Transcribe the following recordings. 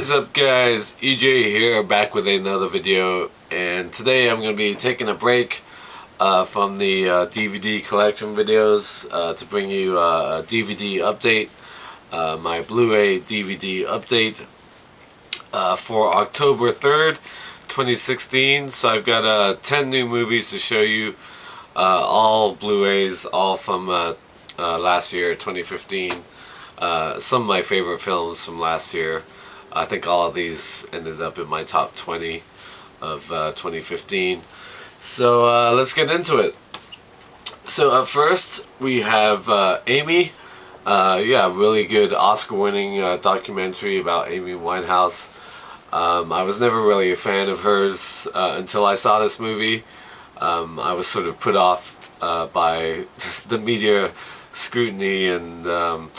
is up, guys? EJ here, back with another video, and today I'm going to be taking a break from the DVD collection videos to bring you a DVD update, my Blu-ray DVD update for October 3rd, 2016. So I've got 10 new movies to show you, all Blu-rays, all from last year, 2015. Some of my favorite films from last year. I think all of these ended up in my top 20 of 2015. So let's get into it. So up first we have Amy. Yeah, really good Oscar-winning documentary about Amy Winehouse. I was never really a fan of hers until I saw this movie. I was sort of put off by the media scrutiny and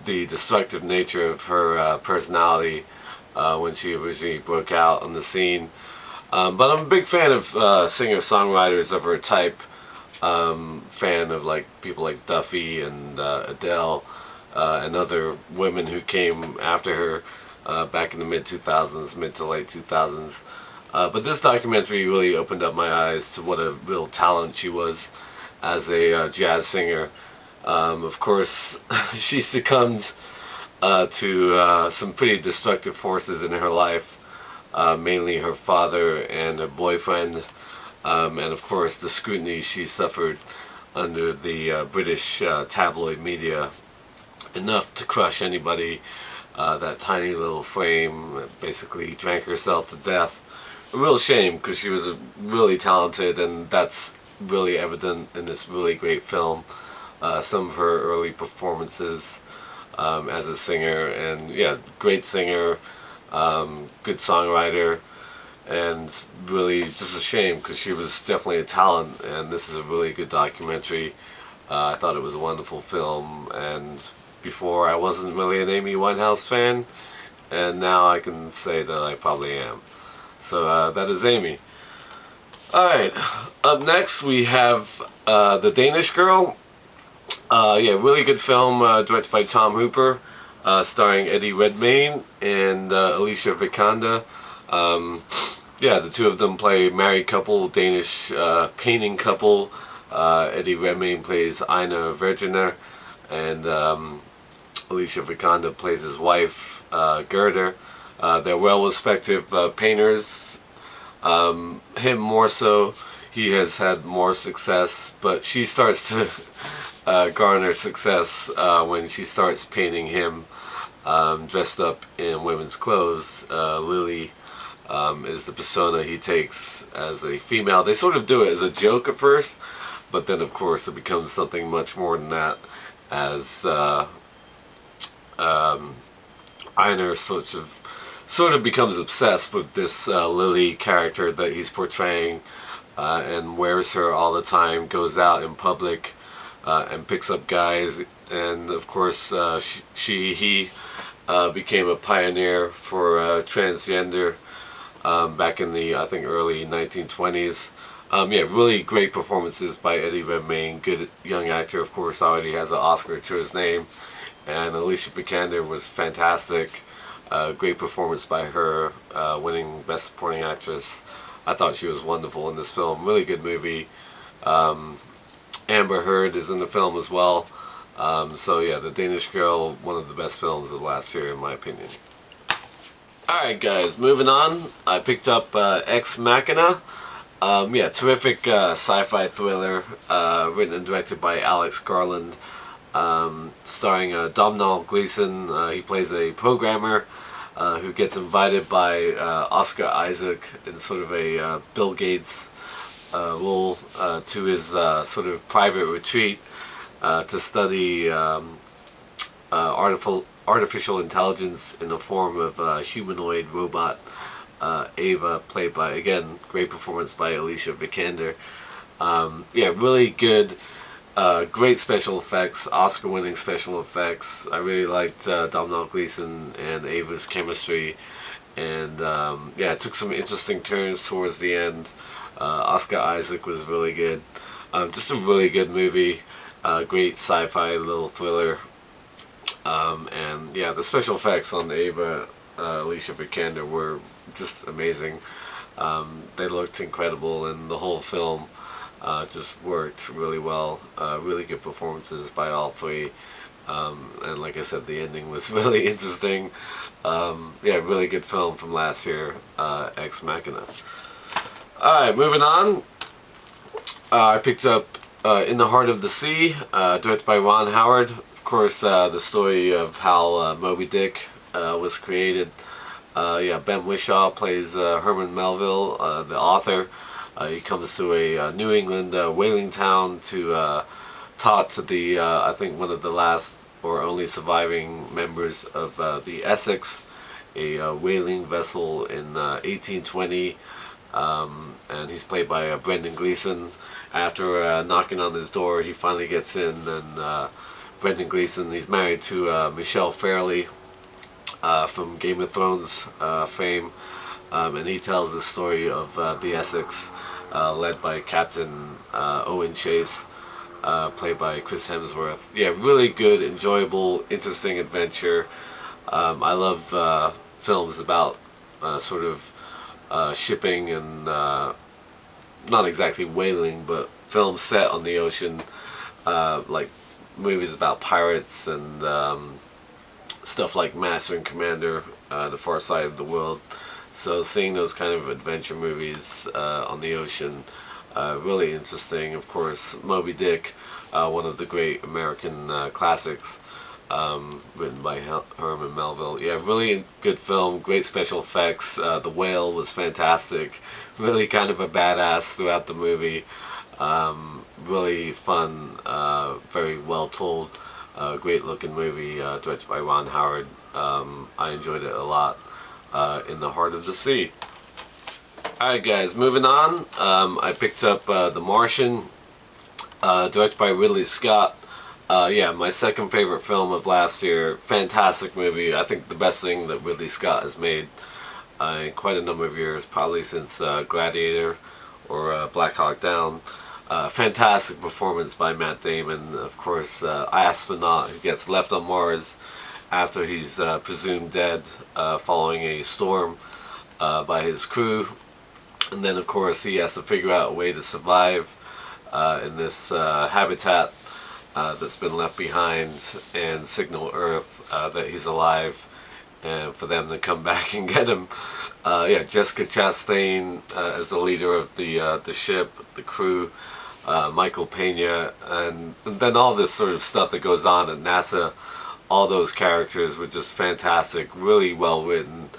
the destructive nature of her personality when she originally broke out on the scene. But I'm a big fan of singer-songwriters of her type. Fan of like people like Duffy and Adele and other women who came after her back in the mid to late 2000s. But this documentary really opened up my eyes to what a real talent she was as a jazz singer. Of course, she succumbed to some pretty destructive forces in her life, mainly her father and her boyfriend, and of course the scrutiny she suffered under the British tabloid media, enough to crush anybody. That tiny little frame basically drank herself to death. A real shame, because she was really talented, and that's really evident in this really great film. Some of her early performances as a singer, and yeah, great singer, good songwriter, and really just a shame, because she was definitely a talent, and this is a really good documentary. I thought it was a wonderful film, and before I wasn't really an Amy Winehouse fan, and now I can say that I probably am. So that is Amy. Alright, up next we have The Danish Girl. Yeah, really good film, directed by Tom Hooper, starring Eddie Redmayne and Alicia Vikander. Yeah, the two of them play married couple, Danish painting couple. Eddie Redmayne plays Ina Virginer, and Alicia Vikander plays his wife, Gerda. They're well-respected painters. Him more so. He has had more success, but she starts to garner success when she starts painting him dressed up in women's clothes. Lily is the persona he takes as a female. They sort of do it as a joke at first, but then of course it becomes something much more than that, as Einar sort of becomes obsessed with this Lily character that he's portraying, and wears her all the time, goes out in public and picks up guys, and of course he became a pioneer for transgender back in the, I think, early 1920s. Yeah, really great performances by Eddie Redmayne, good young actor, of course, already has an Oscar to his name, and Alicia Vikander was fantastic. Great performance by her, winning Best Supporting Actress. I thought she was wonderful in this film. Really good movie. Amber Heard is in the film as well. So yeah, The Danish Girl, one of the best films of last year in my opinion. Alright guys, moving on. I picked up Ex Machina. Yeah, terrific sci-fi thriller, written and directed by Alex Garland, starring Domhnall Gleeson. He plays a programmer who gets invited by Oscar Isaac in sort of a Bill Gates role to his sort of private retreat to study artificial intelligence in the form of a humanoid robot, Ava, played by, again, great performance by Alicia Vikander. Yeah, really good, great special effects, Oscar-winning special effects. I really liked Domhnall Gleeson and Ava's chemistry, and yeah, it took some interesting turns towards the end. Oscar Isaac was really good. Just a really good movie. Great sci-fi little thriller. And yeah, the special effects on Ava Alicia Vikander were just amazing. They looked incredible, and the whole film just worked really well. Really good performances by all three. And like I said, the ending was really interesting. Yeah, really good film from last year, Ex Machina. Alright, moving on. I picked up In the Heart of the Sea, directed by Ron Howard. Of course, the story of how Moby Dick was created. Yeah, Ben Whishaw plays Herman Melville, the author. He comes to a New England whaling town to talk to the, I think, one of the last or only surviving members of the Essex, a whaling vessel in 1820. And he's played by Brendan Gleeson. After knocking on his door, he finally gets in, and Brendan Gleeson, he's married to Michelle Fairley from Game of Thrones fame, and he tells the story of the Essex, led by Captain Owen Chase, played by Chris Hemsworth. Yeah, really good, enjoyable, interesting adventure. I love films about sort of shipping and not exactly whaling, but films set on the ocean, like movies about pirates and stuff like Master and Commander, The Far Side of the World. So seeing those kind of adventure movies on the ocean, really interesting. Of course, Moby Dick, one of the great American classics, written by Herman Melville. Yeah, really good film, great special effects. The whale was fantastic, really kind of a badass throughout the movie. Really fun, very well told, great looking movie, directed by Ron Howard. I enjoyed it a lot. In the Heart of the Sea. Alright guys, moving on. I picked up The Martian, directed by Ridley Scott. Yeah, my second favorite film of last year. Fantastic movie. I think the best thing that Ridley Scott has made in quite a number of years, probably since Gladiator or Black Hawk Down. Fantastic performance by Matt Damon. Of course, astronaut who gets left on Mars after he's presumed dead following a storm by his crew. And then, of course, he has to figure out a way to survive in this habitat that's been left behind, and signal Earth that he's alive, and for them to come back and get him. Yeah, Jessica Chastain as the leader of the ship, the crew, Michael Pena, and then all this sort of stuff that goes on at NASA. All those characters were just fantastic, really well written,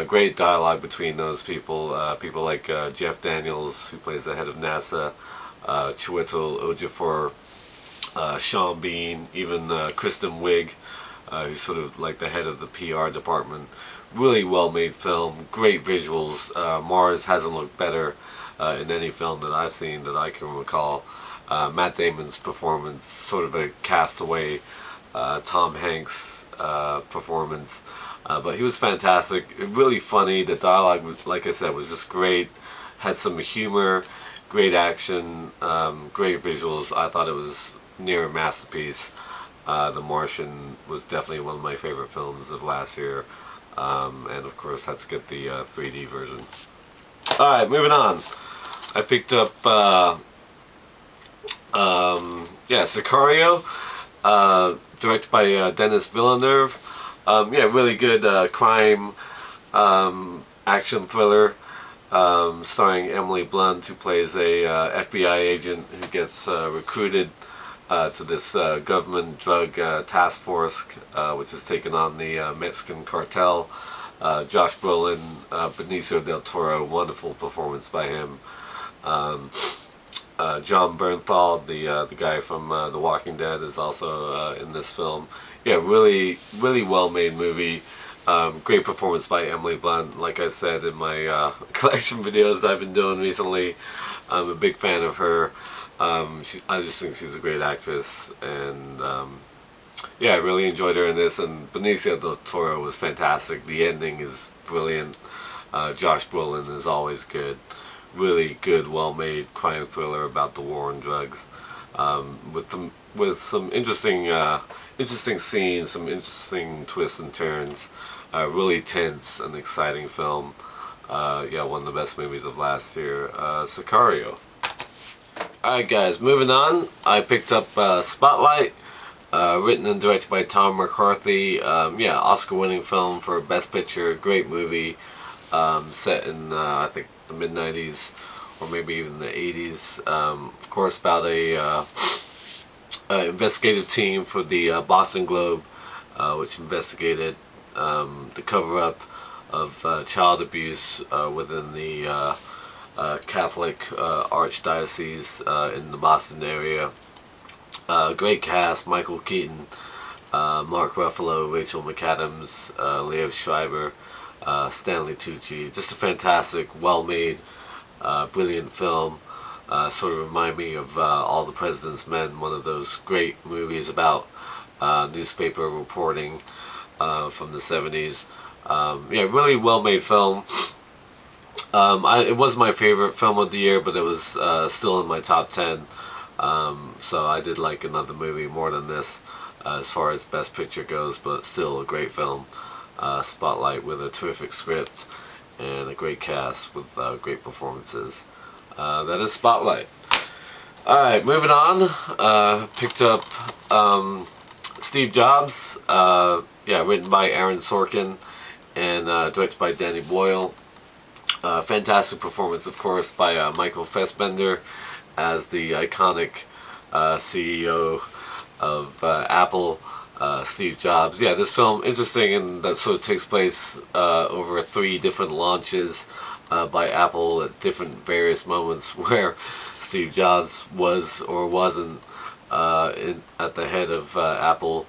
great dialogue between those people. People like Jeff Daniels, who plays the head of NASA, Chiwetel Ejiofor, Sean Bean, even Kristen Wiig, who's sort of like the head of the PR department. Really well made film, great visuals. Mars hasn't looked better in any film that I've seen that I can recall. Matt Damon's performance, sort of a castaway Tom Hanks performance, but he was fantastic, really funny. The dialogue, like I said, was just great, had some humor, great action, great visuals. I thought it was near a masterpiece. The Martian was definitely one of my favorite films of last year, and of course had to get the 3D version. Alright, moving on. I picked up yeah, Sicario, directed by Denis Villeneuve. Yeah, really good crime action thriller, starring Emily Blunt, who plays a FBI agent who gets recruited to this government drug task force, which has taken on the Mexican cartel. Josh Brolin, Benicio del Toro, wonderful performance by him. John Bernthal, the guy from The Walking Dead, is also in this film. Yeah, really well made movie. Great performance by Emily Blunt. Like I said in my collection videos I've been doing recently, I'm a big fan of her. I just think she's a great actress, and yeah, I really enjoyed her in this. And Benicio del Toro was fantastic. The ending is brilliant. Josh Brolin is always good. Really good, well-made crime thriller about the war on drugs, with some interesting scenes, some interesting twists and turns. Really tense and exciting film. Yeah, one of the best movies of last year. Sicario. Alright guys, moving on. I picked up Spotlight, written and directed by Tom McCarthy. Yeah, Oscar-winning film for Best Picture. Great movie, set in I think the mid '90s or maybe even the '80s. Of course, about a investigative team for the Boston Globe, which investigated the cover-up of child abuse within the Catholic archdiocese in the Boston area. Great cast: Michael Keaton, Mark Ruffalo, Rachel McAdams, Liev Schreiber, Stanley Tucci. Just a fantastic, well-made, brilliant film. Sort of remind me of All the President's Men, one of those great movies about newspaper reporting from the '70s. Yeah, really well-made film. It was my favorite film of the year, but it was still in my top 10. So I did like another movie more than this as far as Best Picture goes, but still a great film. Spotlight, with a terrific script and a great cast with great performances. That is Spotlight. Alright, moving on. Picked up Steve Jobs. Yeah, written by Aaron Sorkin and directed by Danny Boyle. Fantastic performance, of course, by Michael Fassbender as the iconic CEO of Apple, Steve Jobs. Yeah, this film interesting in that sort of takes place over 3 different launches by Apple at different various moments where Steve Jobs was or wasn't at the head of Apple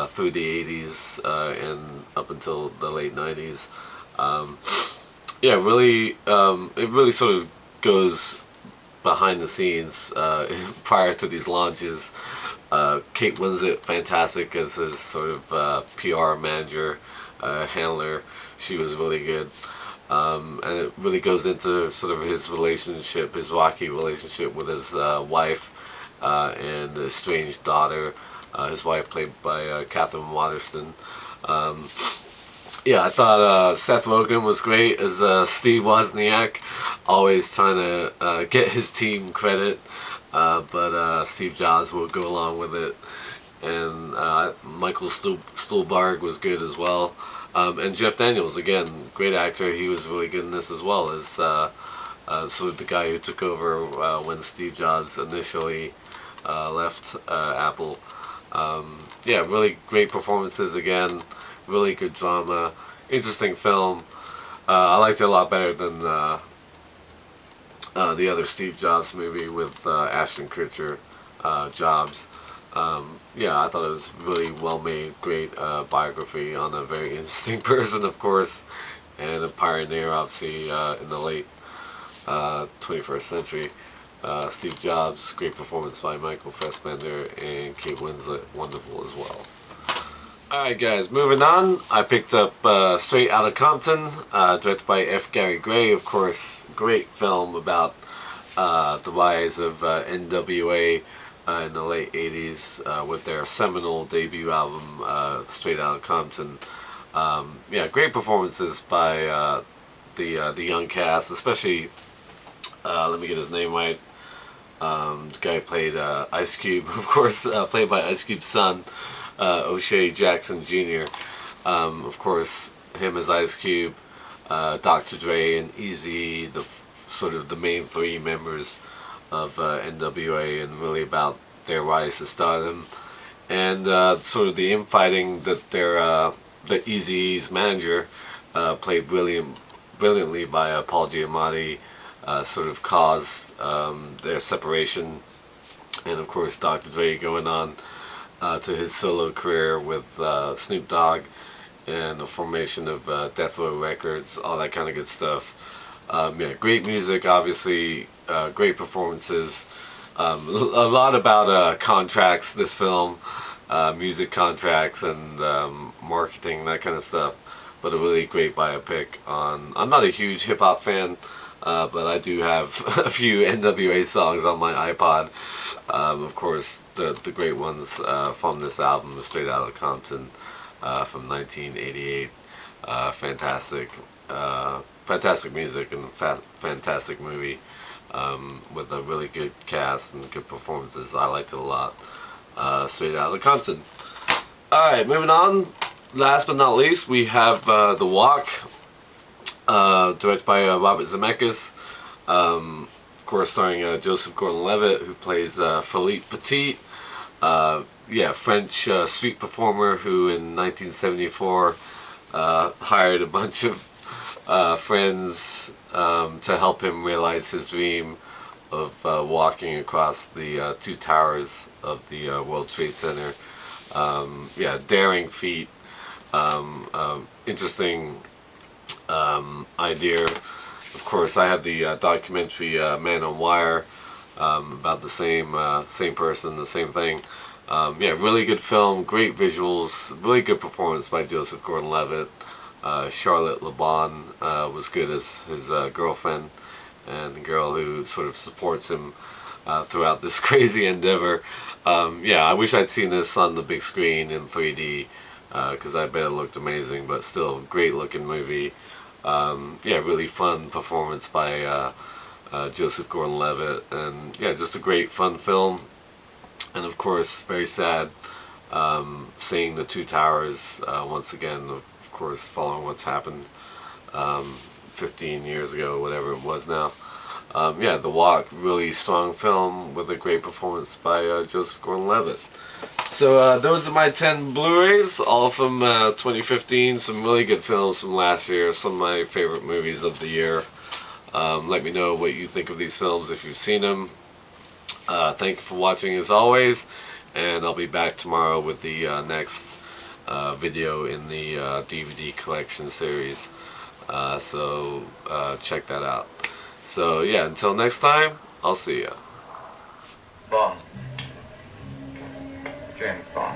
through the '80s and up until the late '90s. Yeah, really, it really sort of goes behind the scenes prior to these launches. Kate Winslet, fantastic as his sort of PR manager, handler. She was really good. And it really goes into sort of his relationship, his rocky relationship with his wife and a estranged daughter. His wife, played by Catherine Waterston. Yeah, I thought Seth Rogen was great as Steve Wozniak, always trying to get his team credit, but Steve Jobs will go along with it. And Michael Stuhlbarg was good as well. And Jeff Daniels, again, great actor. He was really good in this as well as sort of the guy who took over when Steve Jobs initially left Apple. Yeah, really great performances again. Really good drama, interesting film. I liked it a lot better than the other Steve Jobs movie with Ashton Kutcher, Jobs. Yeah, I thought it was really well made, great biography on a very interesting person, of course, and a pioneer, obviously, in the late 21st century. Steve Jobs, great performance by Michael Fassbender, and Kate Winslet, wonderful as well. Alright guys, moving on. I picked up Straight Outta Compton, directed by F. Gary Gray, of course. Great film about the rise of NWA in the late '80s with their seminal debut album, Straight Outta Compton. Yeah, great performances by the young cast, especially, let me get his name right. The guy who played Ice Cube, of course, played by Ice Cube's son, O'Shea Jackson Jr. Of course, him as Ice Cube, Dr. Dre and Eazy, the sort of the main 3 members of NWA, and really about their rise to stardom, and sort of the infighting that that Eazy's manager, played brilliantly by Paul Giamatti, sort of caused their separation, and of course Dr. Dre going on to his solo career with Snoop Dogg and the formation of Death Row Records, all that kind of good stuff. Yeah, great music, obviously, great performances. A lot about contracts, this film, music contracts and marketing, that kind of stuff. But a really great biopic on. I'm not a huge hip hop fan, but I do have a few NWA songs on my iPod. Of course, the great ones from this album, Straight Outta Compton, from 1988. Fantastic, fantastic music and fantastic movie, with a really good cast and good performances. I liked it a lot. Straight out of Compton. Alright, moving on. Last but not least, we have The Walk, directed by Robert Zemeckis. Of course, starring Joseph Gordon-Levitt, who plays Philippe Petit. Yeah, French street performer who in 1974 hired a bunch of friends to help him realize his dream of walking across the two towers of the World Trade Center. Yeah, daring feat. Interesting idea. Of course, I have the documentary Man on Wire, about the same person, the same thing. Yeah, really good film, great visuals, really good performance by Joseph Gordon-Levitt. Charlotte Le Bon was good as his girlfriend, and the girl who sort of supports him throughout this crazy endeavor. Yeah, I wish I'd seen this on the big screen in 3D, because I bet it looked amazing, but still, great looking movie. Yeah, really fun performance by Joseph Gordon-Levitt, and yeah, just a great fun film. And of course, very sad, seeing the two towers once again. Of course, following what's happened 15 years ago, whatever it was now. Yeah, The Walk, really strong film with a great performance by Joseph Gordon-Levitt. So those are my 10 Blu-rays, all from 2015. Some really good films from last year. Some of my favorite movies of the year. Let me know what you think of these films if you've seen them. Thank you for watching as always, and I'll be back tomorrow with the next video in the DVD collection series. So check that out. So yeah, until next time, I'll see ya. Bond. James Bond.